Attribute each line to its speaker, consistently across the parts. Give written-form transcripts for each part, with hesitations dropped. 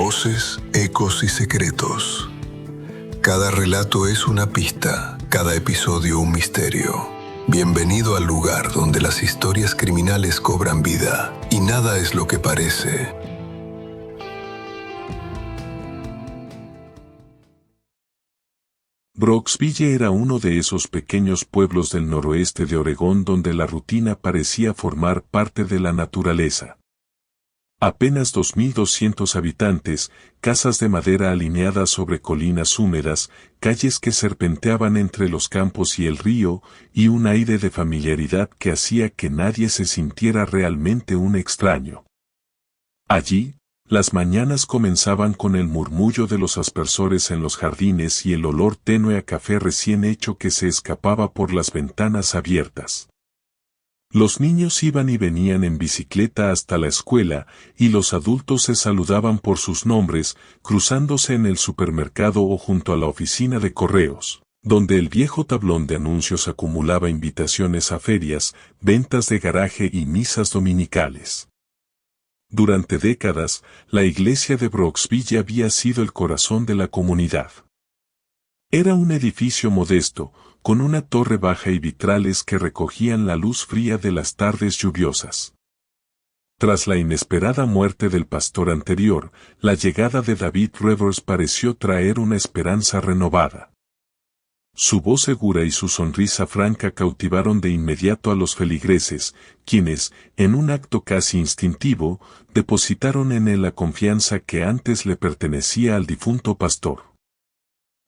Speaker 1: Voces, ecos y secretos. Cada relato es una pista, cada episodio un misterio. Bienvenido al lugar donde las historias criminales cobran vida y nada es lo que parece.
Speaker 2: Brooksville era uno de esos pequeños pueblos del noroeste de Oregón donde la rutina parecía formar parte de la naturaleza. Apenas 2.200 habitantes, casas de madera alineadas sobre colinas húmedas, calles que serpenteaban entre los campos y el río, y un aire de familiaridad que hacía que nadie se sintiera realmente un extraño. Allí, las mañanas comenzaban con el murmullo de los aspersores en los jardines y el olor tenue a café recién hecho que se escapaba por las ventanas abiertas. Los niños iban y venían en bicicleta hasta la escuela, y los adultos se saludaban por sus nombres, cruzándose en el supermercado o junto a la oficina de correos, donde el viejo tablón de anuncios acumulaba invitaciones a ferias, ventas de garaje y misas dominicales. Durante décadas, la iglesia de Brooksville había sido el corazón de la comunidad. Era un edificio modesto, con una torre baja y vitrales que recogían la luz fría de las tardes lluviosas. Tras la inesperada muerte del pastor anterior, la llegada de David Revers pareció traer una esperanza renovada. Su voz segura y su sonrisa franca cautivaron de inmediato a los feligreses, quienes, en un acto casi instintivo, depositaron en él la confianza que antes le pertenecía al difunto pastor.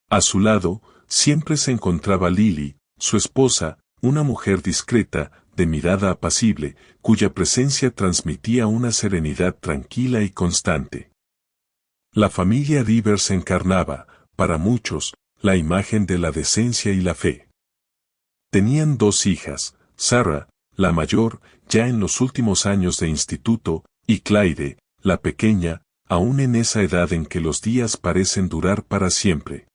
Speaker 2: A su lado, siempre se encontraba Lily, su esposa, una mujer discreta, de mirada apacible, cuya presencia transmitía una serenidad tranquila y constante. La familia Rivers encarnaba, para muchos, la imagen de la decencia y la fe. Tenían dos hijas, Sarah, la mayor, ya en los últimos años de instituto, y Clyde, la pequeña, aún en esa edad en que los días parecen durar para siempre.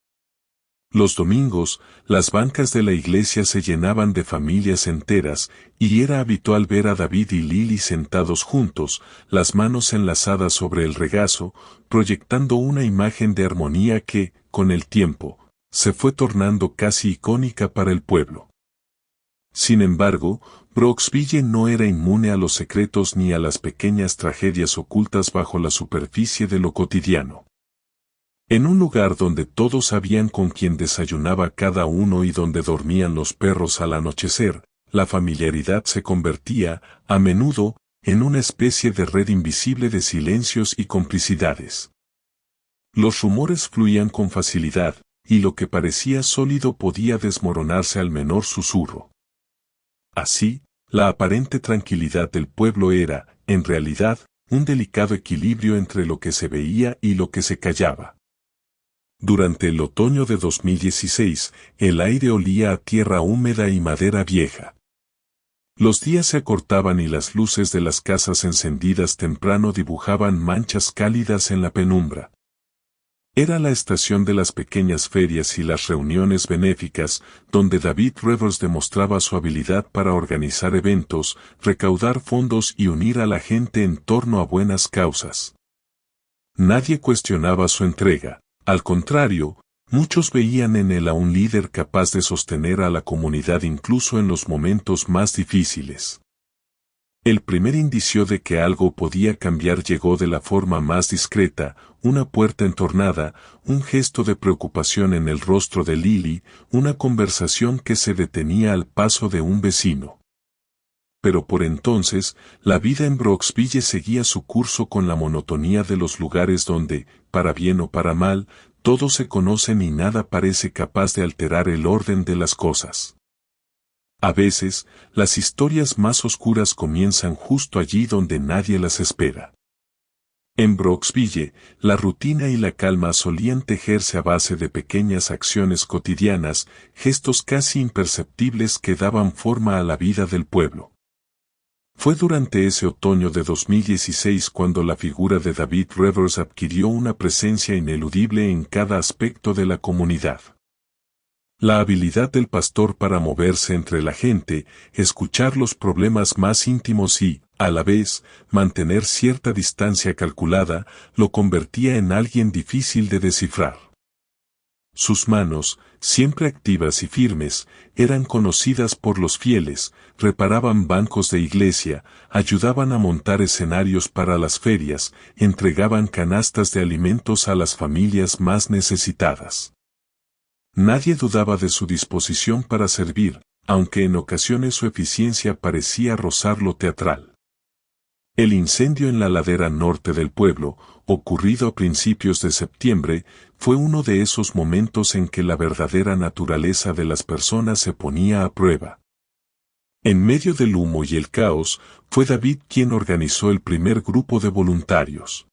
Speaker 2: Los domingos, las bancas de la iglesia se llenaban de familias enteras, y era habitual ver a David y Lily sentados juntos, las manos enlazadas sobre el regazo, proyectando una imagen de armonía que, con el tiempo, se fue tornando casi icónica para el pueblo. Sin embargo, Brooksville no era inmune a los secretos ni a las pequeñas tragedias ocultas bajo la superficie de lo cotidiano. En un lugar donde todos sabían con quién desayunaba cada uno y donde dormían los perros al anochecer, la familiaridad se convertía, a menudo, en una especie de red invisible de silencios y complicidades. Los rumores fluían con facilidad, y lo que parecía sólido podía desmoronarse al menor susurro. Así, la aparente tranquilidad del pueblo era, en realidad, un delicado equilibrio entre lo que se veía y lo que se callaba. Durante el otoño de 2016, el aire olía a tierra húmeda y madera vieja. Los días se acortaban y las luces de las casas encendidas temprano dibujaban manchas cálidas en la penumbra. Era la estación de las pequeñas ferias y las reuniones benéficas, donde David Revers demostraba su habilidad para organizar eventos, recaudar fondos y unir a la gente en torno a buenas causas. Nadie cuestionaba su entrega. Al contrario, muchos veían en él a un líder capaz de sostener a la comunidad incluso en los momentos más difíciles. El primer indicio de que algo podía cambiar llegó de la forma más discreta, una puerta entornada, un gesto de preocupación en el rostro de Lily, una conversación que se detenía al paso de un vecino. Pero por entonces, la vida en Brooksville seguía su curso con la monotonía de los lugares donde, para bien o para mal, todos se conocen y nada parece capaz de alterar el orden de las cosas. A veces, las historias más oscuras comienzan justo allí donde nadie las espera. En Brooksville, la rutina y la calma solían tejerse a base de pequeñas acciones cotidianas, gestos casi imperceptibles que daban forma a la vida del pueblo. Fue durante ese otoño de 2016 cuando la figura de David Revers adquirió una presencia ineludible en cada aspecto de la comunidad. La habilidad del pastor para moverse entre la gente, escuchar los problemas más íntimos y, a la vez, mantener cierta distancia calculada, lo convertía en alguien difícil de descifrar. Sus manos, siempre activas y firmes, eran conocidas por los fieles, reparaban bancos de iglesia, ayudaban a montar escenarios para las ferias, entregaban canastas de alimentos a las familias más necesitadas. Nadie dudaba de su disposición para servir, aunque en ocasiones su eficiencia parecía rozar lo teatral. El incendio en la ladera norte del pueblo, ocurrido a principios de septiembre, fue uno de esos momentos en que la verdadera naturaleza de las personas se ponía a prueba. En medio del humo y el caos, fue David quien organizó el primer grupo de voluntarios.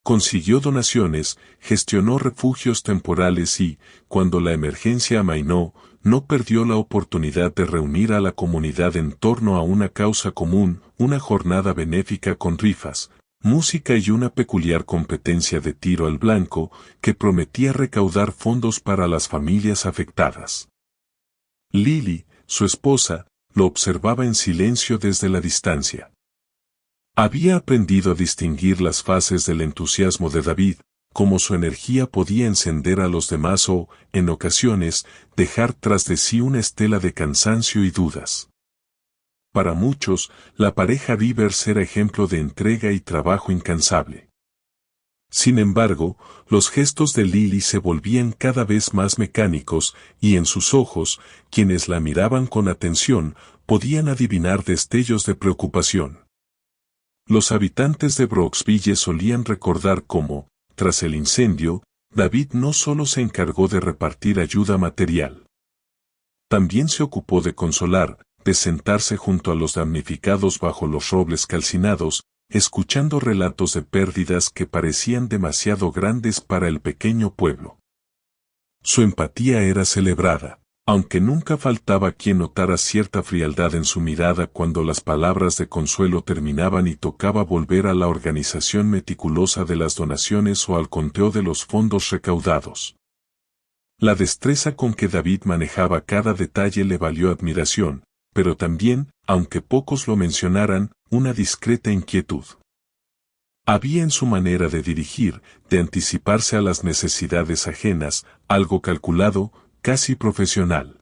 Speaker 2: Consiguió donaciones, gestionó refugios temporales y, cuando la emergencia amainó, no perdió la oportunidad de reunir a la comunidad en torno a una causa común, una jornada benéfica con rifas, música y una peculiar competencia de tiro al blanco que prometía recaudar fondos para las familias afectadas. Lily, su esposa, lo observaba en silencio desde la distancia. Había aprendido a distinguir las fases del entusiasmo de David, cómo su energía podía encender a los demás o, en ocasiones, dejar tras de sí una estela de cansancio y dudas. Para muchos, la pareja Rivers era ejemplo de entrega y trabajo incansable. Sin embargo, los gestos de Lily se volvían cada vez más mecánicos y en sus ojos, quienes la miraban con atención, podían adivinar destellos de preocupación. Los habitantes de Brooksville solían recordar cómo, tras el incendio, David no solo se encargó de repartir ayuda material. También se ocupó de consolar, de sentarse junto a los damnificados bajo los robles calcinados, escuchando relatos de pérdidas que parecían demasiado grandes para el pequeño pueblo. Su empatía era celebrada, aunque nunca faltaba quien notara cierta frialdad en su mirada cuando las palabras de consuelo terminaban y tocaba volver a la organización meticulosa de las donaciones o al conteo de los fondos recaudados. La destreza con que David manejaba cada detalle le valió admiración, pero también, aunque pocos lo mencionaran, una discreta inquietud. Había en su manera de dirigir, de anticiparse a las necesidades ajenas, algo calculado, casi profesional.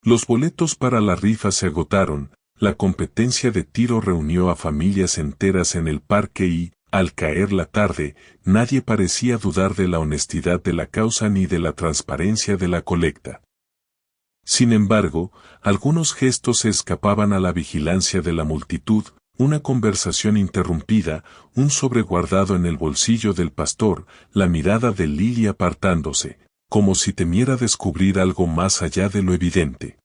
Speaker 2: Los boletos para la rifa se agotaron, la competencia de tiro reunió a familias enteras en el parque y, al caer la tarde, nadie parecía dudar de la honestidad de la causa ni de la transparencia de la colecta. Sin embargo, algunos gestos se escapaban a la vigilancia de la multitud, una conversación interrumpida, un sobre guardado en el bolsillo del pastor, la mirada de Lily apartándose, como si temiera descubrir algo más allá de lo evidente.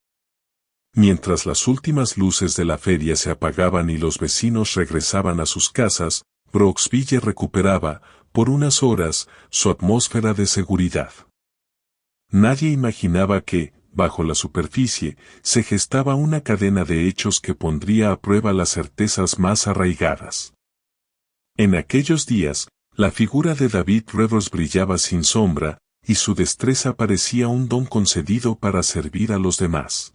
Speaker 2: Mientras las últimas luces de la feria se apagaban y los vecinos regresaban a sus casas, Brooksville recuperaba, por unas horas, su atmósfera de seguridad. Nadie imaginaba que, bajo la superficie, se gestaba una cadena de hechos que pondría a prueba las certezas más arraigadas. En aquellos días, la figura de David Rivers brillaba sin sombra, y su destreza parecía un don concedido para servir a los demás.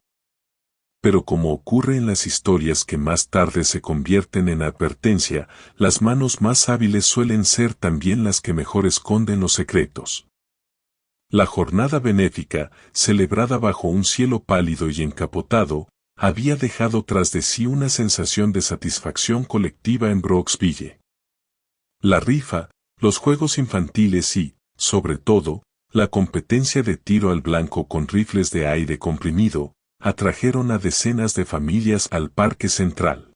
Speaker 2: Pero como ocurre en las historias que más tarde se convierten en advertencia, las manos más hábiles suelen ser también las que mejor esconden los secretos. La jornada benéfica, celebrada bajo un cielo pálido y encapotado, había dejado tras de sí una sensación de satisfacción colectiva en Brooksville. La rifa, los juegos infantiles y, sobre todo, la competencia de tiro al blanco con rifles de aire comprimido, atrajeron a decenas de familias al parque central.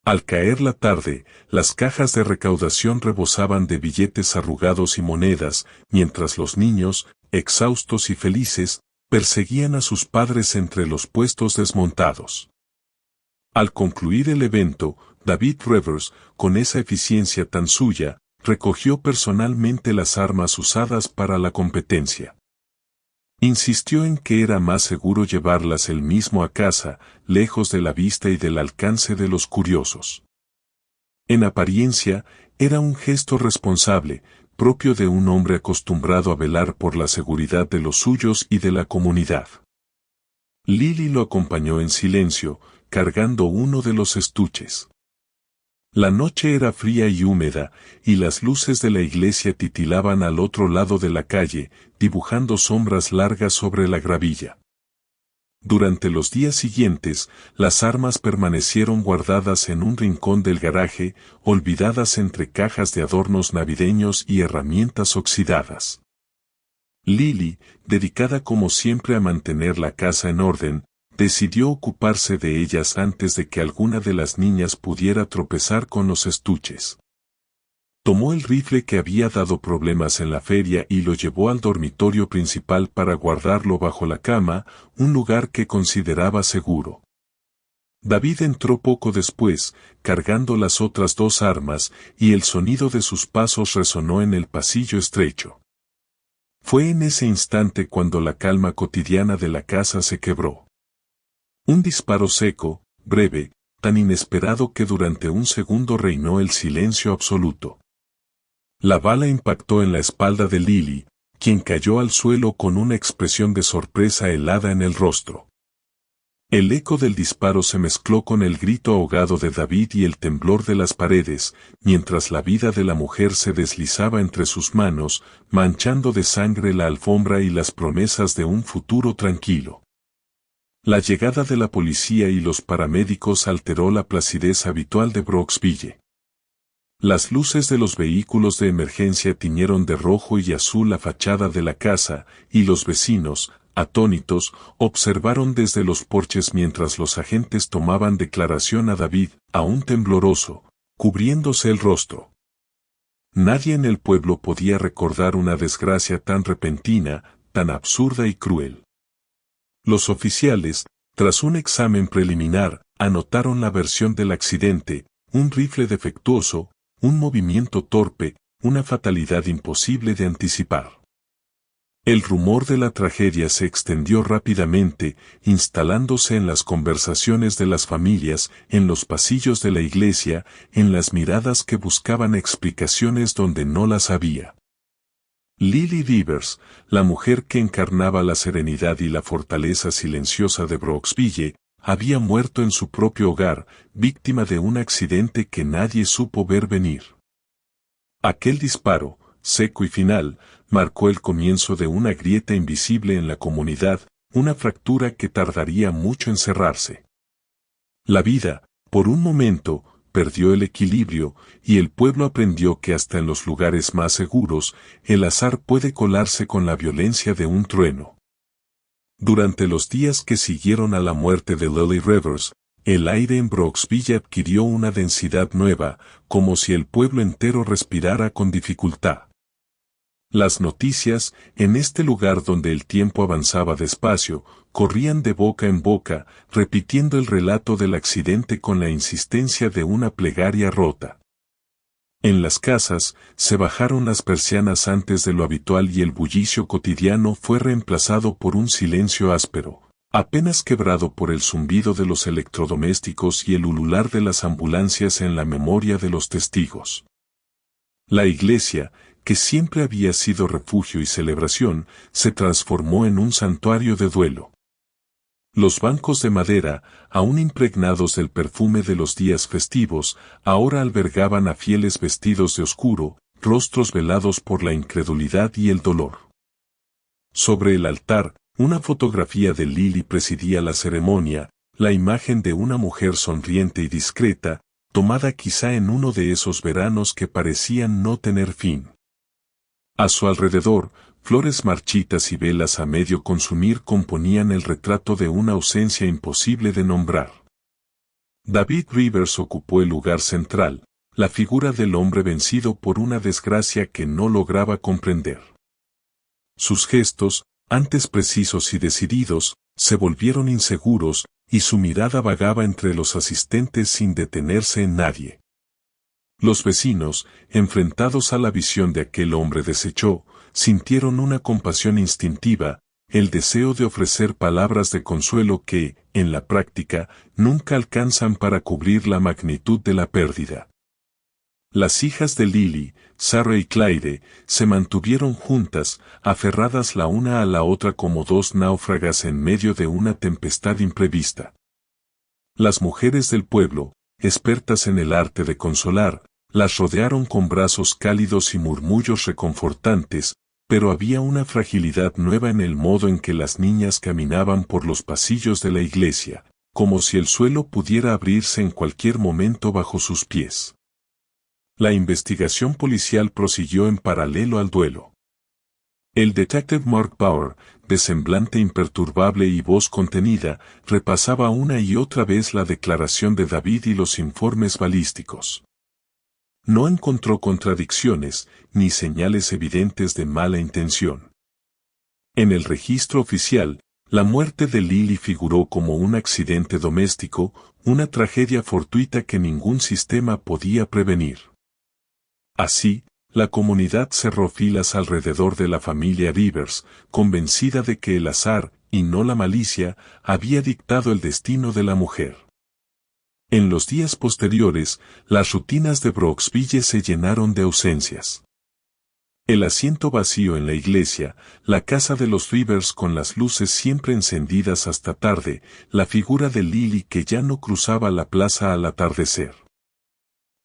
Speaker 2: Al caer la tarde, las cajas de recaudación rebosaban de billetes arrugados y monedas, mientras los niños, exhaustos y felices, perseguían a sus padres entre los puestos desmontados. Al concluir el evento, David Rivers, con esa eficiencia tan suya, recogió personalmente las armas usadas para la competencia. Insistió en que era más seguro llevarlas él mismo a casa, lejos de la vista y del alcance de los curiosos. En apariencia, era un gesto responsable, propio de un hombre acostumbrado a velar por la seguridad de los suyos y de la comunidad. Lily lo acompañó en silencio, cargando uno de los estuches. La noche era fría y húmeda, y las luces de la iglesia titilaban al otro lado de la calle, dibujando sombras largas sobre la gravilla. Durante los días siguientes, las armas permanecieron guardadas en un rincón del garaje, olvidadas entre cajas de adornos navideños y herramientas oxidadas. Lily, dedicada como siempre a mantener la casa en orden, decidió ocuparse de ellas antes de que alguna de las niñas pudiera tropezar con los estuches. Tomó el rifle que había dado problemas en la feria y lo llevó al dormitorio principal para guardarlo bajo la cama, un lugar que consideraba seguro. David entró poco después, cargando las otras dos armas, y el sonido de sus pasos resonó en el pasillo estrecho. Fue en ese instante cuando la calma cotidiana de la casa se quebró. Un disparo seco, breve, tan inesperado que durante un segundo reinó el silencio absoluto. La bala impactó en la espalda de Lily, quien cayó al suelo con una expresión de sorpresa helada en el rostro. El eco del disparo se mezcló con el grito ahogado de David y el temblor de las paredes, mientras la vida de la mujer se deslizaba entre sus manos, manchando de sangre la alfombra y las promesas de un futuro tranquilo. La llegada de la policía y los paramédicos alteró la placidez habitual de Brooksville. Las luces de los vehículos de emergencia tiñeron de rojo y azul la fachada de la casa, y los vecinos, atónitos, observaron desde los porches mientras los agentes tomaban declaración a David, aún tembloroso, cubriéndose el rostro. Nadie en el pueblo podía recordar una desgracia tan repentina, tan absurda y cruel. Los oficiales, tras un examen preliminar, anotaron la versión del accidente: un rifle defectuoso, un movimiento torpe, una fatalidad imposible de anticipar. El rumor de la tragedia se extendió rápidamente, instalándose en las conversaciones de las familias, en los pasillos de la iglesia, en las miradas que buscaban explicaciones donde no las había. Lily Rivers, la mujer que encarnaba la serenidad y la fortaleza silenciosa de Brooksville, había muerto en su propio hogar, víctima de un accidente que nadie supo ver venir. Aquel disparo, seco y final, marcó el comienzo de una grieta invisible en la comunidad, una fractura que tardaría mucho en cerrarse. La vida, por un momento, perdió el equilibrio, y el pueblo aprendió que hasta en los lugares más seguros, el azar puede colarse con la violencia de un trueno. Durante los días que siguieron a la muerte de Lily Rivers, el aire en Brooksville adquirió una densidad nueva, como si el pueblo entero respirara con dificultad. Las noticias, en este lugar donde el tiempo avanzaba despacio, corrían de boca en boca, repitiendo el relato del accidente con la insistencia de una plegaria rota. En las casas, se bajaron las persianas antes de lo habitual y el bullicio cotidiano fue reemplazado por un silencio áspero, apenas quebrado por el zumbido de los electrodomésticos y el ulular de las ambulancias en la memoria de los testigos. La iglesia, que siempre había sido refugio y celebración, se transformó en un santuario de duelo. Los bancos de madera, aún impregnados del perfume de los días festivos, ahora albergaban a fieles vestidos de oscuro, rostros velados por la incredulidad y el dolor. Sobre el altar, una fotografía de Lily presidía la ceremonia, la imagen de una mujer sonriente y discreta, tomada quizá en uno de esos veranos que parecían no tener fin. A su alrededor, flores marchitas y velas a medio consumir componían el retrato de una ausencia imposible de nombrar. David Rivers ocupó el lugar central, la figura del hombre vencido por una desgracia que no lograba comprender. Sus gestos, antes precisos y decididos, se volvieron inseguros, y su mirada vagaba entre los asistentes sin detenerse en nadie. Los vecinos, enfrentados a la visión de aquel hombre deshecho, sintieron una compasión instintiva, el deseo de ofrecer palabras de consuelo que, en la práctica, nunca alcanzan para cubrir la magnitud de la pérdida. Las hijas de Lily, Sarah y Clyde, se mantuvieron juntas, aferradas la una a la otra como dos náufragas en medio de una tempestad imprevista. Las mujeres del pueblo, expertas en el arte de consolar, las rodearon con brazos cálidos y murmullos reconfortantes, pero había una fragilidad nueva en el modo en que las niñas caminaban por los pasillos de la iglesia, como si el suelo pudiera abrirse en cualquier momento bajo sus pies. La investigación policial prosiguió en paralelo al duelo. El detective Mark Bauer, de semblante imperturbable y voz contenida, repasaba una y otra vez la declaración de David y los informes balísticos. No encontró contradicciones, ni señales evidentes de mala intención. En el registro oficial, la muerte de Lily figuró como un accidente doméstico, una tragedia fortuita que ningún sistema podía prevenir. Así, la comunidad cerró filas alrededor de la familia Rivers, convencida de que el azar, y no la malicia, había dictado el destino de la mujer. En los días posteriores, las rutinas de Brooksville se llenaron de ausencias. El asiento vacío en la iglesia, la casa de los Rivers con las luces siempre encendidas hasta tarde, la figura de Lily que ya no cruzaba la plaza al atardecer.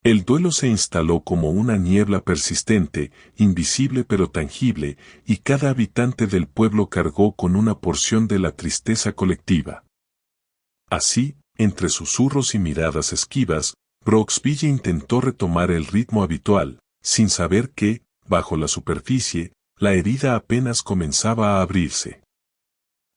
Speaker 2: El duelo se instaló como una niebla persistente, invisible pero tangible, y cada habitante del pueblo cargó con una porción de la tristeza colectiva. Así, entre susurros y miradas esquivas, Brooksville intentó retomar el ritmo habitual, sin saber que, bajo la superficie, la herida apenas comenzaba a abrirse.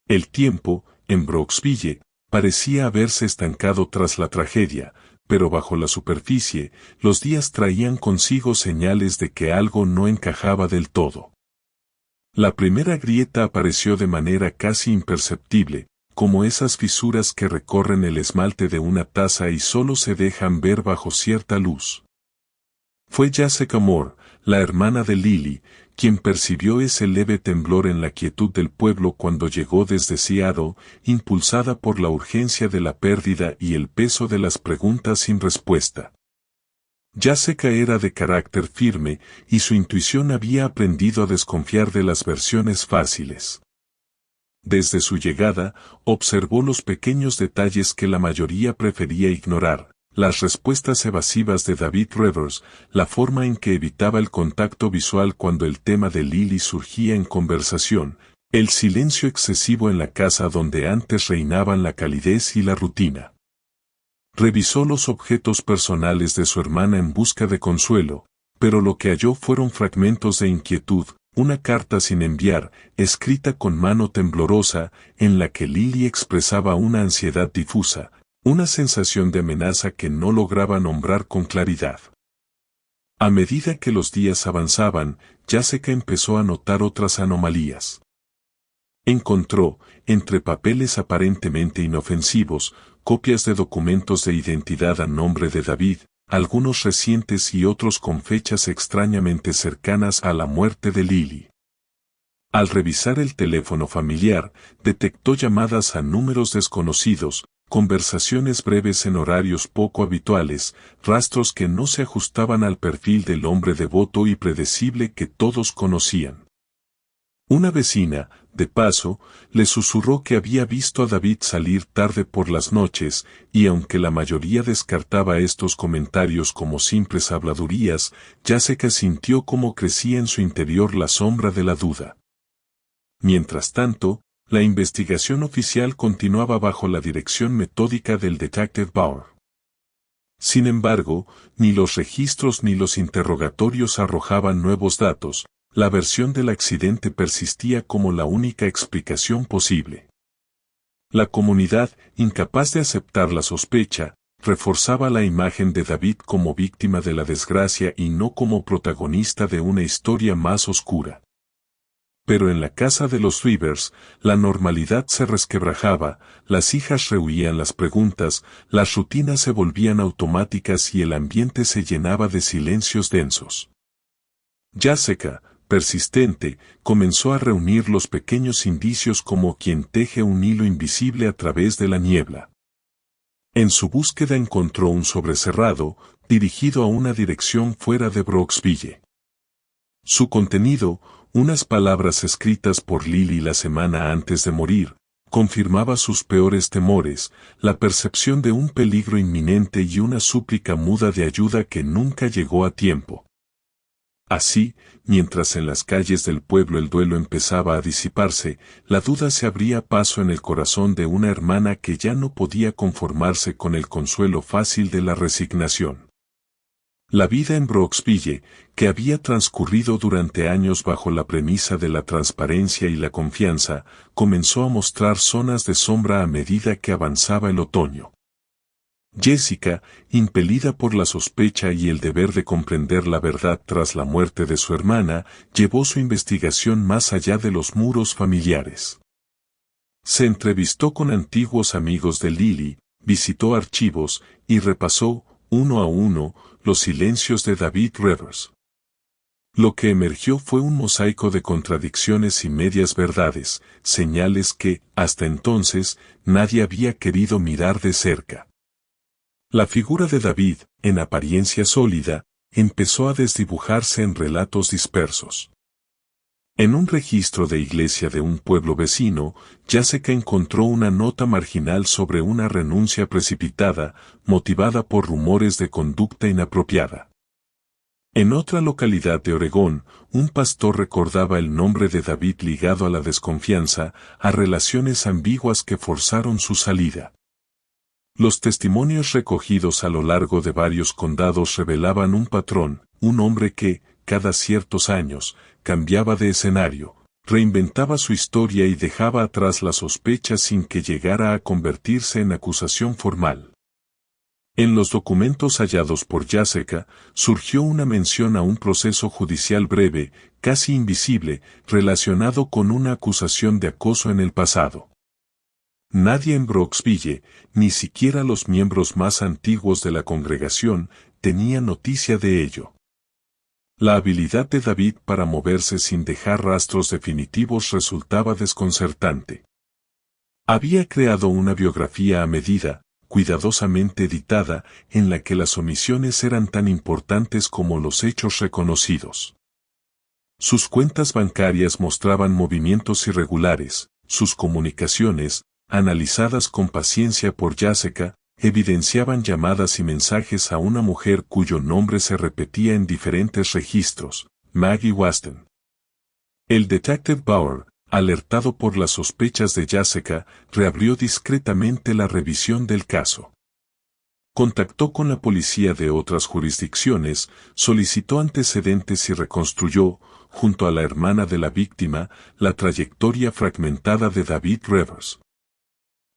Speaker 2: El tiempo, en Brooksville, parecía haberse estancado tras la tragedia, pero bajo la superficie, los días traían consigo señales de que algo no encajaba del todo. La primera grieta apareció de manera casi imperceptible, como esas fisuras que recorren el esmalte de una taza y solo se dejan ver bajo cierta luz. Fue Jessica Moore, la hermana de Lily, quien percibió ese leve temblor en la quietud del pueblo cuando llegó desde Seattle, impulsada por la urgencia de la pérdida y el peso de las preguntas sin respuesta. Jessica era de carácter firme, y su intuición había aprendido a desconfiar de las versiones fáciles. Desde su llegada, observó los pequeños detalles que la mayoría prefería ignorar. Las respuestas evasivas de David Rivers, la forma en que evitaba el contacto visual cuando el tema de Lily surgía en conversación, el silencio excesivo en la casa donde antes reinaban la calidez y la rutina. Revisó los objetos personales de su hermana en busca de consuelo, pero lo que halló fueron fragmentos de inquietud, una carta sin enviar, escrita con mano temblorosa, en la que Lily expresaba una ansiedad difusa, una sensación de amenaza que no lograba nombrar con claridad. A medida que los días avanzaban, Jessica empezó a notar otras anomalías. Encontró, entre papeles aparentemente inofensivos, copias de documentos de identidad a nombre de David, algunos recientes y otros con fechas extrañamente cercanas a la muerte de Lily. Al revisar el teléfono familiar, detectó llamadas a números desconocidos, conversaciones breves en horarios poco habituales, rastros que no se ajustaban al perfil del hombre devoto y predecible que todos conocían. Una vecina, de paso, le susurró que había visto a David salir tarde por las noches, y aunque la mayoría descartaba estos comentarios como simples habladurías, Jessica sintió cómo crecía en su interior la sombra de la duda. Mientras tanto, la investigación oficial continuaba bajo la dirección metódica del detective Bauer. Sin embargo, ni los registros ni los interrogatorios arrojaban nuevos datos, la versión del accidente persistía como la única explicación posible. La comunidad, incapaz de aceptar la sospecha, reforzaba la imagen de David como víctima de la desgracia y no como protagonista de una historia más oscura. Pero en la casa de los Rivers, la normalidad se resquebrajaba, las hijas rehuían las preguntas, las rutinas se volvían automáticas y el ambiente se llenaba de silencios densos. Jessica, persistente, comenzó a reunir los pequeños indicios como quien teje un hilo invisible a través de la niebla. En su búsqueda encontró un sobre cerrado, dirigido a una dirección fuera de Brooksville. Su contenido, unas palabras escritas por Lily la semana antes de morir, confirmaba sus peores temores, la percepción de un peligro inminente y una súplica muda de ayuda que nunca llegó a tiempo. Así, mientras en las calles del pueblo el duelo empezaba a disiparse, la duda se abría paso en el corazón de una hermana que ya no podía conformarse con el consuelo fácil de la resignación. La vida en Brooksville, que había transcurrido durante años bajo la premisa de la transparencia y la confianza, comenzó a mostrar zonas de sombra a medida que avanzaba el otoño. Jessica, impelida por la sospecha y el deber de comprender la verdad tras la muerte de su hermana, llevó su investigación más allá de los muros familiares. Se entrevistó con antiguos amigos de Lily, visitó archivos y repasó, uno a uno, los silencios de David Rivers. Lo que emergió fue un mosaico de contradicciones y medias verdades, señales que, hasta entonces, nadie había querido mirar de cerca. La figura de David, en apariencia sólida, empezó a desdibujarse en relatos dispersos. En un registro de iglesia de un pueblo vecino, Jessica encontró una nota marginal sobre una renuncia precipitada, motivada por rumores de conducta inapropiada. En otra localidad de Oregón, un pastor recordaba el nombre de David ligado a la desconfianza, a relaciones ambiguas que forzaron su salida. Los testimonios recogidos a lo largo de varios condados revelaban un patrón, un hombre que, cada ciertos años, cambiaba de escenario, reinventaba su historia y dejaba atrás la sospecha sin que llegara a convertirse en acusación formal. En los documentos hallados por Jessica, surgió una mención a un proceso judicial breve, casi invisible, relacionado con una acusación de acoso en el pasado. Nadie en Brooksville, ni siquiera los miembros más antiguos de la congregación, tenía noticia de ello. La habilidad de David para moverse sin dejar rastros definitivos resultaba desconcertante. Había creado una biografía a medida, cuidadosamente editada, en la que las omisiones eran tan importantes como los hechos reconocidos. Sus cuentas bancarias mostraban movimientos irregulares, sus comunicaciones, analizadas con paciencia por Jessica, evidenciaban llamadas y mensajes a una mujer cuyo nombre se repetía en diferentes registros, Maggie Waston. El detective Bauer, alertado por las sospechas de Jessica, reabrió discretamente la revisión del caso. Contactó con la policía de otras jurisdicciones, solicitó antecedentes y reconstruyó, junto a la hermana de la víctima, la trayectoria fragmentada de David Rivers.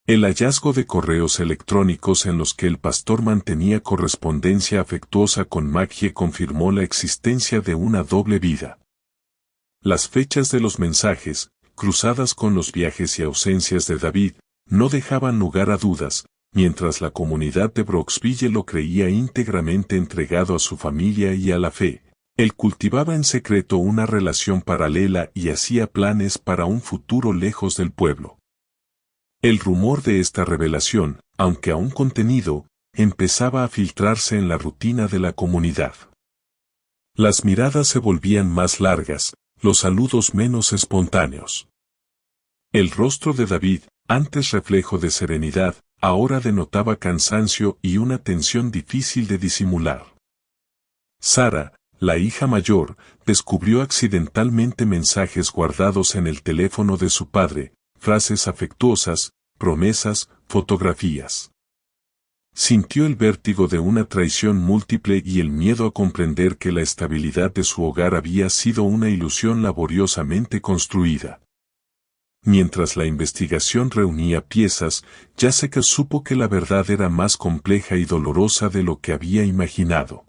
Speaker 2: El hallazgo de correos electrónicos en los que el pastor mantenía correspondencia afectuosa con Maggie confirmó la existencia de una doble vida. Las fechas de los mensajes, cruzadas con los viajes y ausencias de David, no dejaban lugar a dudas, mientras la comunidad de Brooksville lo creía íntegramente entregado a su familia y a la fe. Él cultivaba en secreto una relación paralela y hacía planes para un futuro lejos del pueblo. El rumor de esta revelación, aunque aún contenido, empezaba a filtrarse en la rutina de la comunidad. Las miradas se volvían más largas, los saludos menos espontáneos. El rostro de David, antes reflejo de serenidad, ahora denotaba cansancio y una tensión difícil de disimular. Sara, la hija mayor, descubrió accidentalmente mensajes guardados en el teléfono de su padre, frases afectuosas, promesas, fotografías. Sintió el vértigo de una traición múltiple y el miedo a comprender que la estabilidad de su hogar había sido una ilusión laboriosamente construida. Mientras la investigación reunía piezas, Jessica supo que la verdad era más compleja y dolorosa de lo que había imaginado.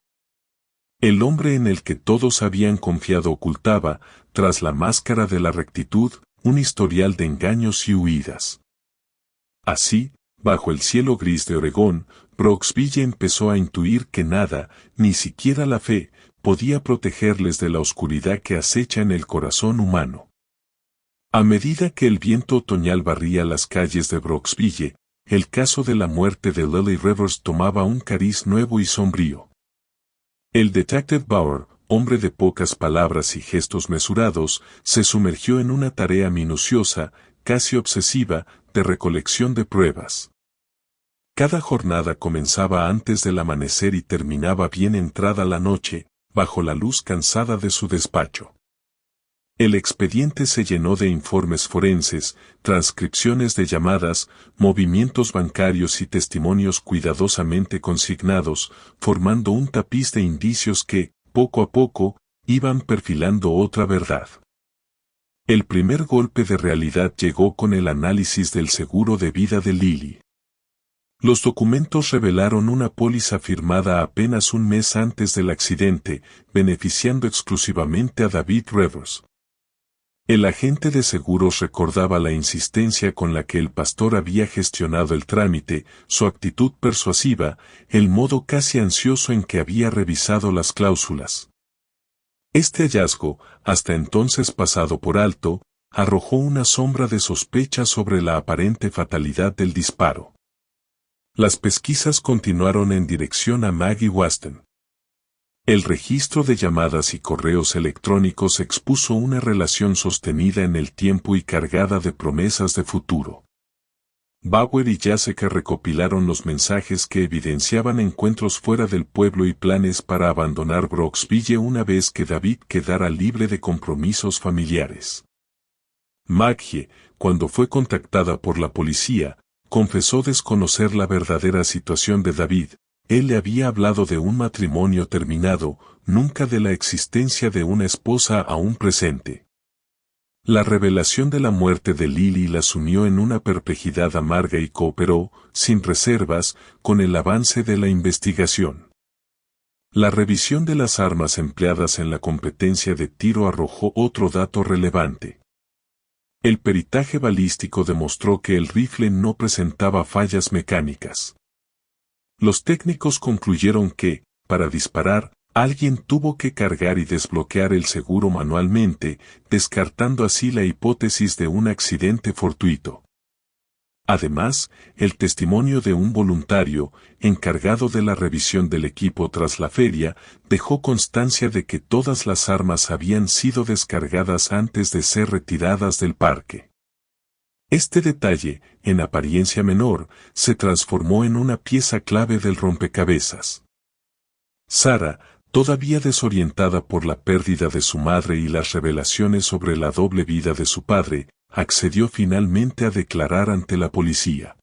Speaker 2: El hombre en el que todos habían confiado ocultaba, tras la máscara de la rectitud, un historial de engaños y huidas. Así, bajo el cielo gris de Oregón, Brooksville empezó a intuir que nada, ni siquiera la fe, podía protegerles de la oscuridad que acecha en el corazón humano. A medida que el viento otoñal barría las calles de Brooksville, el caso de la muerte de Lily Rivers tomaba un cariz nuevo y sombrío. El detective Bauer, hombre de pocas palabras y gestos mesurados, se sumergió en una tarea minuciosa, casi obsesiva, de recolección de pruebas. Cada jornada comenzaba antes del amanecer y terminaba bien entrada la noche, bajo la luz cansada de su despacho. El expediente se llenó de informes forenses, transcripciones de llamadas, movimientos bancarios y testimonios cuidadosamente consignados, formando un tapiz de indicios que, poco a poco, iban perfilando otra verdad. El primer golpe de realidad llegó con el análisis del seguro de vida de Lily. Los documentos revelaron una póliza firmada apenas un mes antes del accidente, beneficiando exclusivamente a David Rivers. El agente de seguros recordaba la insistencia con la que el pastor había gestionado el trámite, su actitud persuasiva, el modo casi ansioso en que había revisado las cláusulas. Este hallazgo, hasta entonces pasado por alto, arrojó una sombra de sospecha sobre la aparente fatalidad del disparo. Las pesquisas continuaron en dirección a Maggie Waston. El registro de llamadas y correos electrónicos expuso una relación sostenida en el tiempo y cargada de promesas de futuro. Bauer y Jessica recopilaron los mensajes que evidenciaban encuentros fuera del pueblo y planes para abandonar Brooksville una vez que David quedara libre de compromisos familiares. Maggie, cuando fue contactada por la policía, confesó desconocer la verdadera situación de David. Él le había hablado de un matrimonio terminado, nunca de la existencia de una esposa aún presente. La revelación de la muerte de Lily las unió en una perplejidad amarga y cooperó, sin reservas, con el avance de la investigación. La revisión de las armas empleadas en la competencia de tiro arrojó otro dato relevante. El peritaje balístico demostró que el rifle no presentaba fallas mecánicas. Los técnicos concluyeron que, para disparar, alguien tuvo que cargar y desbloquear el seguro manualmente, descartando así la hipótesis de un accidente fortuito. Además, el testimonio de un voluntario, encargado de la revisión del equipo tras la feria, dejó constancia de que todas las armas habían sido descargadas antes de ser retiradas del parque. Este detalle, en apariencia menor, se transformó en una pieza clave del rompecabezas. Sarah, todavía desorientada por la pérdida de su madre y las revelaciones sobre la doble vida de su padre, accedió finalmente a declarar ante la policía.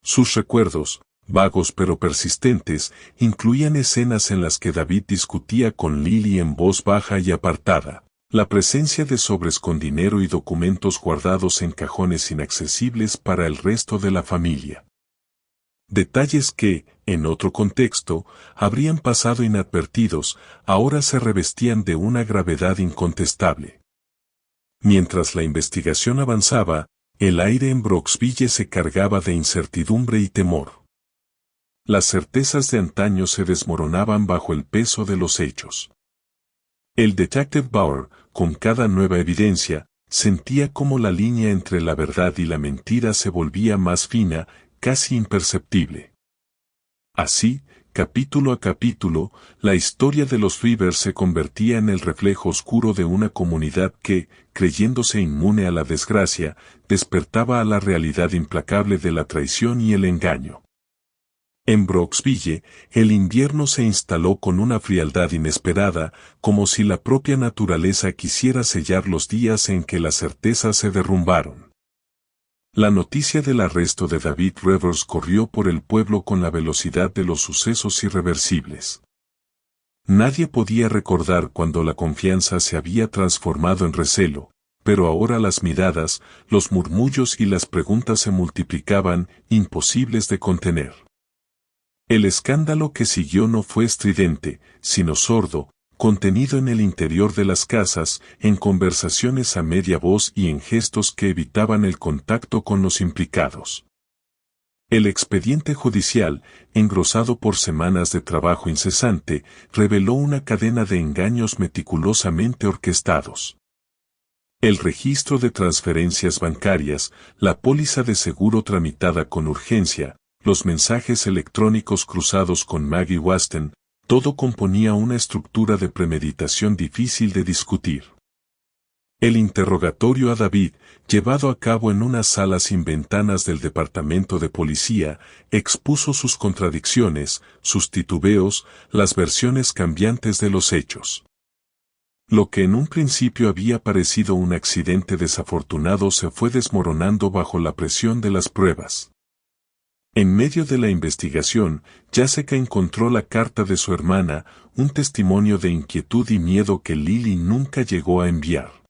Speaker 2: Sus recuerdos, vagos pero persistentes, incluían escenas en las que David discutía con Lily en voz baja y apartada. La presencia de sobres con dinero y documentos guardados en cajones inaccesibles para el resto de la familia. Detalles que, en otro contexto, habrían pasado inadvertidos, ahora se revestían de una gravedad incontestable. Mientras la investigación avanzaba, el aire en Brooksville se cargaba de incertidumbre y temor. Las certezas de antaño se desmoronaban bajo el peso de los hechos. El detective Bauer, con cada nueva evidencia, sentía cómo la línea entre la verdad y la mentira se volvía más fina, casi imperceptible. Así, capítulo a capítulo, la historia de los Rivers se convertía en el reflejo oscuro de una comunidad que, creyéndose inmune a la desgracia, despertaba a la realidad implacable de la traición y el engaño. En Brooksville, el invierno se instaló con una frialdad inesperada, como si la propia naturaleza quisiera sellar los días en que las certezas se derrumbaron. La noticia del arresto de David Rivers corrió por el pueblo con la velocidad de los sucesos irreversibles. Nadie podía recordar cuando la confianza se había transformado en recelo, pero ahora las miradas, los murmullos y las preguntas se multiplicaban, imposibles de contener. El escándalo que siguió no fue estridente, sino sordo, contenido en el interior de las casas, en conversaciones a media voz y en gestos que evitaban el contacto con los implicados. El expediente judicial, engrosado por semanas de trabajo incesante, reveló una cadena de engaños meticulosamente orquestados. El registro de transferencias bancarias, la póliza de seguro tramitada con urgencia, los mensajes electrónicos cruzados con Maggie Waston, Todo componía una estructura de premeditación difícil de discutir. El interrogatorio a David, llevado a cabo en una sala sin ventanas del departamento de policía, expuso sus contradicciones, sus titubeos, las versiones cambiantes de los hechos. Lo que en un principio había parecido un accidente desafortunado se fue desmoronando bajo la presión de las pruebas. En medio de la investigación, Jessica encontró la carta de su hermana, un testimonio de inquietud y miedo que Lily nunca llegó a enviar.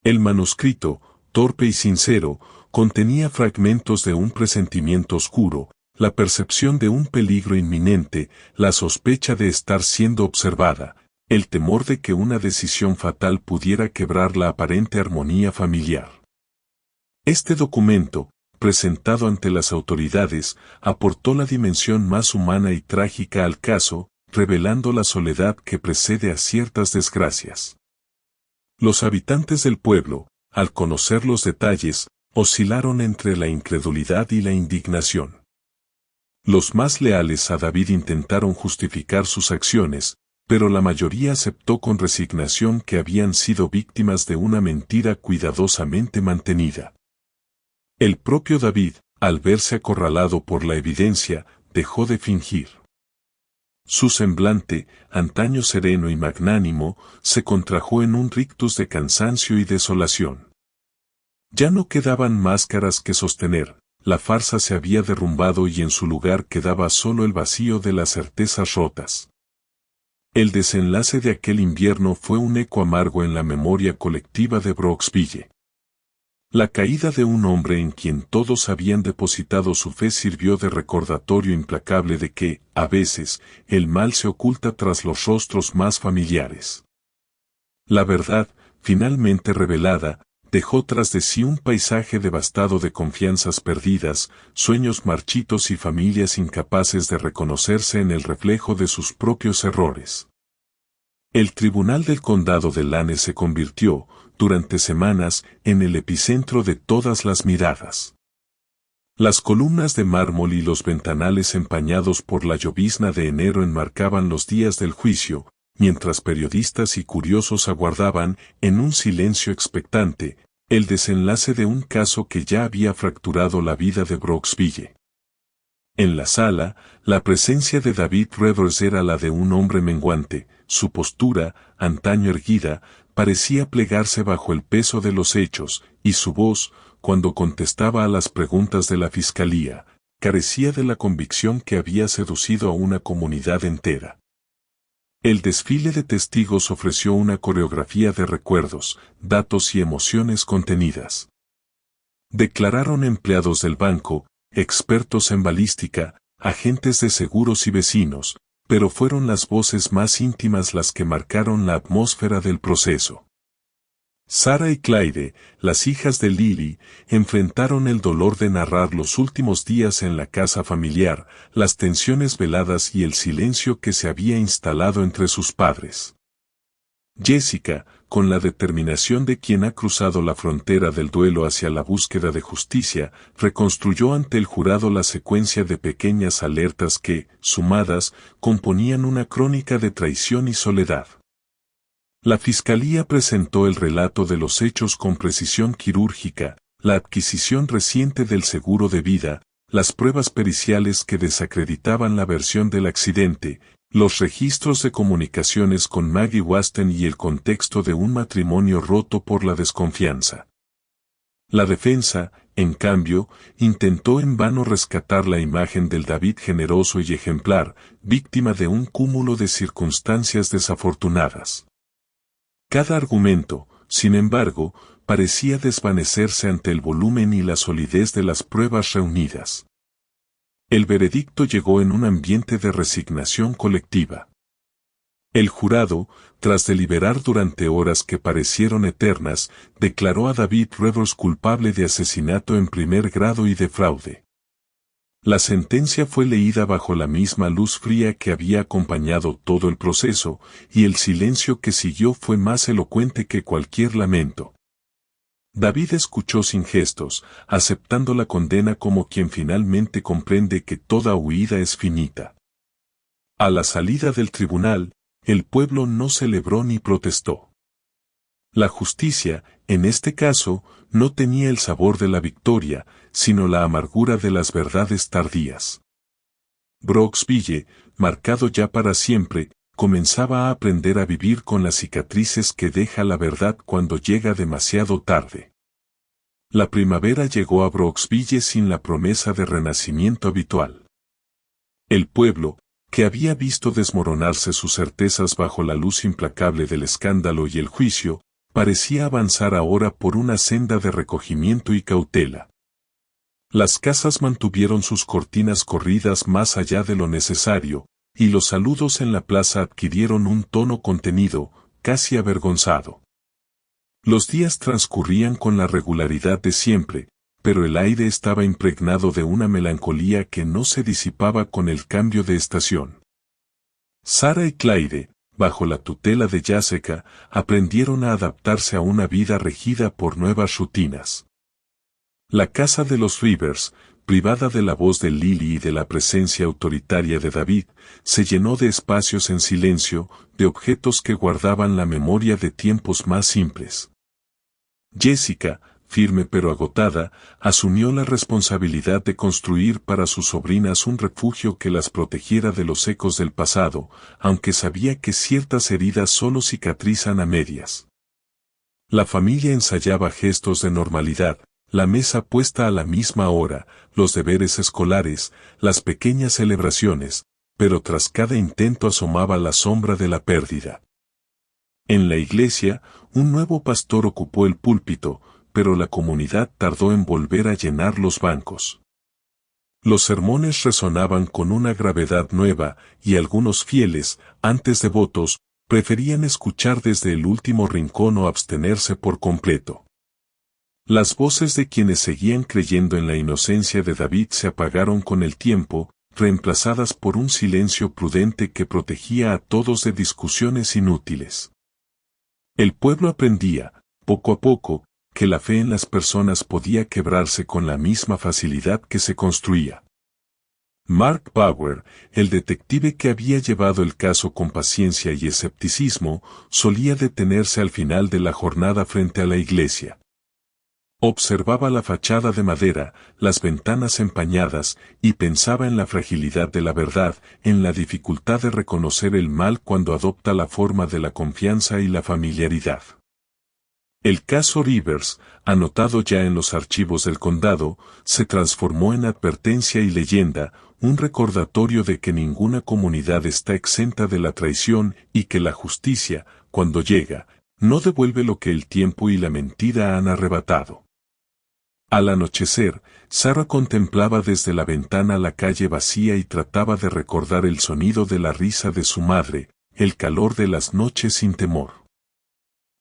Speaker 2: El manuscrito, torpe y sincero, contenía fragmentos de un presentimiento oscuro, la percepción de un peligro inminente, la sospecha de estar siendo observada, el temor de que una decisión fatal pudiera quebrar la aparente armonía familiar. Este documento, presentado ante las autoridades, aportó la dimensión más humana y trágica al caso, revelando la soledad que precede a ciertas desgracias. Los habitantes del pueblo, al conocer los detalles, oscilaron entre la incredulidad y la indignación. Los más leales a David intentaron justificar sus acciones, pero la mayoría aceptó con resignación que habían sido víctimas de una mentira cuidadosamente mantenida. El propio David, al verse acorralado por la evidencia, dejó de fingir. Su semblante, antaño sereno y magnánimo, se contrajo en un rictus de cansancio y desolación. Ya no quedaban máscaras que sostener, la farsa se había derrumbado y en su lugar quedaba solo el vacío de las certezas rotas. El desenlace de aquel invierno fue un eco amargo en la memoria colectiva de Brooksville. La caída de un hombre en quien todos habían depositado su fe sirvió de recordatorio implacable de que, a veces, el mal se oculta tras los rostros más familiares. La verdad, finalmente revelada, dejó tras de sí un paisaje devastado de confianzas perdidas, sueños marchitos y familias incapaces de reconocerse en el reflejo de sus propios errores. El tribunal del condado de Lane se convirtió, durante semanas, en el epicentro de todas las miradas. Las columnas de mármol y los ventanales empañados por la llovizna de enero enmarcaban los días del juicio, mientras periodistas y curiosos aguardaban, en un silencio expectante, el desenlace de un caso que ya había fracturado la vida de Brooksville. En la sala, la presencia de David Rivers era la de un hombre menguante, su postura, antaño erguida, parecía plegarse bajo el peso de los hechos, y su voz, cuando contestaba a las preguntas de la fiscalía, carecía de la convicción que había seducido a una comunidad entera. El desfile de testigos ofreció una coreografía de recuerdos, datos y emociones contenidas. Declararon empleados del banco, expertos en balística, agentes de seguros y vecinos, pero fueron las voces más íntimas las que marcaron la atmósfera del proceso. Sarah y Clyde, las hijas de Lily, enfrentaron el dolor de narrar los últimos días en la casa familiar, las tensiones veladas y el silencio que se había instalado entre sus padres. Jessica, con la determinación de quien ha cruzado la frontera del duelo hacia la búsqueda de justicia, reconstruyó ante el jurado la secuencia de pequeñas alertas que, sumadas, componían una crónica de traición y soledad. La fiscalía presentó el relato de los hechos con precisión quirúrgica, la adquisición reciente del seguro de vida, las pruebas periciales que desacreditaban la versión del accidente, los registros de comunicaciones con Maggie Waston y el contexto de un matrimonio roto por la desconfianza. La defensa, en cambio, intentó en vano rescatar la imagen del David generoso y ejemplar, víctima de un cúmulo de circunstancias desafortunadas. Cada argumento, sin embargo, parecía desvanecerse ante el volumen y la solidez de las pruebas reunidas. El veredicto llegó en un ambiente de resignación colectiva. El jurado, tras deliberar durante horas que parecieron eternas, declaró a David Rivers culpable de asesinato en primer grado y de fraude. La sentencia fue leída bajo la misma luz fría que había acompañado todo el proceso, y el silencio que siguió fue más elocuente que cualquier lamento. David escuchó sin gestos, aceptando la condena como quien finalmente comprende que toda huida es finita. A la salida del tribunal, el pueblo no celebró ni protestó. La justicia, en este caso, no tenía el sabor de la victoria, sino la amargura de las verdades tardías. Brooksville, marcado ya para siempre, comenzaba a aprender a vivir con las cicatrices que deja la verdad cuando llega demasiado tarde. La primavera llegó a Brooksville sin la promesa de renacimiento habitual. El pueblo, que había visto desmoronarse sus certezas bajo la luz implacable del escándalo y el juicio, parecía avanzar ahora por una senda de recogimiento y cautela. Las casas mantuvieron sus cortinas corridas más allá de lo necesario, y los saludos en la plaza adquirieron un tono contenido, casi avergonzado. Los días transcurrían con la regularidad de siempre, pero el aire estaba impregnado de una melancolía que no se disipaba con el cambio de estación. Sarah y Clyde, bajo la tutela de Jessica, aprendieron a adaptarse a una vida regida por nuevas rutinas. La casa de los Rivers, privada de la voz de Lily y de la presencia autoritaria de David, se llenó de espacios en silencio, de objetos que guardaban la memoria de tiempos más simples. Jessica, firme pero agotada, asumió la responsabilidad de construir para sus sobrinas un refugio que las protegiera de los ecos del pasado, aunque sabía que ciertas heridas solo cicatrizan a medias. La familia ensayaba gestos de normalidad, la mesa puesta a la misma hora, los deberes escolares, las pequeñas celebraciones, pero tras cada intento asomaba la sombra de la pérdida. En la iglesia, un nuevo pastor ocupó el púlpito, pero la comunidad tardó en volver a llenar los bancos. Los sermones resonaban con una gravedad nueva, y algunos fieles, antes devotos, preferían escuchar desde el último rincón o abstenerse por completo. Las voces de quienes seguían creyendo en la inocencia de David se apagaron con el tiempo, reemplazadas por un silencio prudente que protegía a todos de discusiones inútiles. El pueblo aprendía, poco a poco, que la fe en las personas podía quebrarse con la misma facilidad que se construía. Mark Bauer, el detective que había llevado el caso con paciencia y escepticismo, solía detenerse al final de la jornada frente a la iglesia. Observaba la fachada de madera, las ventanas empañadas, y pensaba en la fragilidad de la verdad, en la dificultad de reconocer el mal cuando adopta la forma de la confianza y la familiaridad. El caso Rivers, anotado ya en los archivos del condado, se transformó en advertencia y leyenda, un recordatorio de que ninguna comunidad está exenta de la traición y que la justicia, cuando llega, no devuelve lo que el tiempo y la mentira han arrebatado. Al anochecer, Sarah contemplaba desde la ventana la calle vacía y trataba de recordar el sonido de la risa de su madre, el calor de las noches sin temor.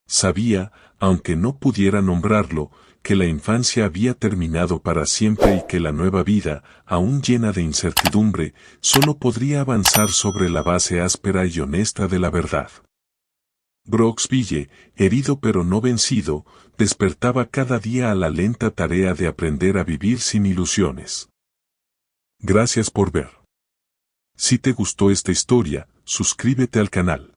Speaker 2: Sabía, aunque no pudiera nombrarlo, que la infancia había terminado para siempre y que la nueva vida, aún llena de incertidumbre, solo podría avanzar sobre la base áspera y honesta de la verdad. Brooksville, herido pero no vencido, despertaba cada día a la lenta tarea de aprender a vivir sin ilusiones. Gracias por ver. Si te gustó esta historia, suscríbete al canal.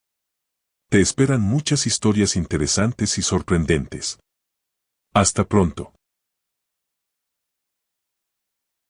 Speaker 2: Te esperan muchas historias interesantes y sorprendentes. Hasta pronto.